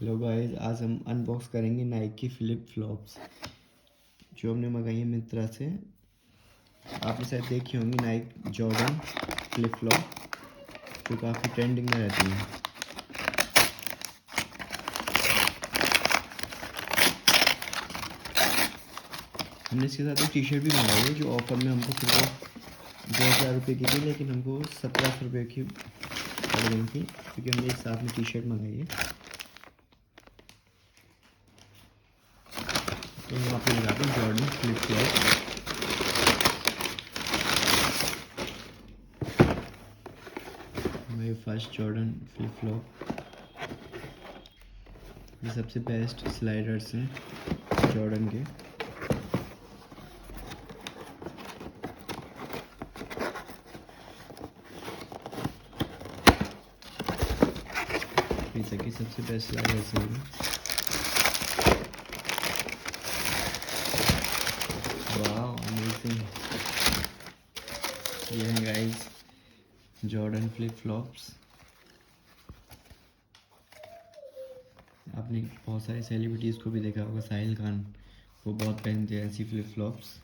Hello guys, आज हम unbox करेंगे नाइक की फ्लिप फ्लॉप्स जो हमने मंगाई है मिंत्रा से। आपने शायद देखी होंगी नाइक जॉर्डन फ्लिप फ्लॉप जो काफ़ी ट्रेंडिंग में रहती है। हमने इसके साथ एक टी शर्ट भी मंगाई है जो ऑफर में हमको सिर्फ 2000 रुपये की थी, लेकिन हमको 1700 रुपये की पड़ गई थी क्योंकि हमने एक साथ में टी शर्ट मंगाई है। तो हम आपको लगाते हैं जॉर्डन फ्लिप फ्लॉप। मेरे फर्स्ट जॉर्डन फ्लिप फ्लॉप, ये सबसे बेस्ट स्लाइडर्स हैं जॉर्डन के। पिज़्ज़ा की सबसे बेस्ट स्लाइडर्स हैं। वाह अमेजिंग, ये हैं गाइस जॉर्डन फ्लिप फ्लॉप्स। आपने बहुत सारे सेलिब्रिटीज़ को भी देखा होगा, साहिल खान वो बहुत पहनते हैं ऐसी फ्लिप फ्लॉप्स।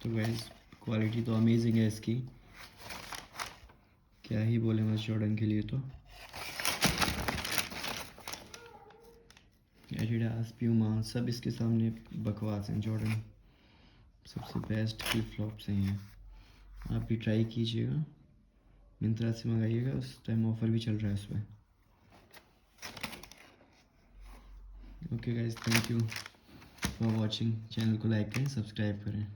तो गाइस क्वालिटी तो अमेजिंग है इसकी, क्या ही बोले मैं जॉर्डन के लिए। तो एडिडास प्यूमा सब इसके सामने बकवास हैं। जॉर्डन सबसे बेस्ट फ्लिप फ्लॉप्स हैं ये। आप भी ट्राई कीजिएगा, मिंत्रा से मंगाइएगा, उस टाइम ऑफ़र भी चल रहा है उस पर। Okay guys, thank you for watching. Channel को लाइक करें, सब्सक्राइब करें।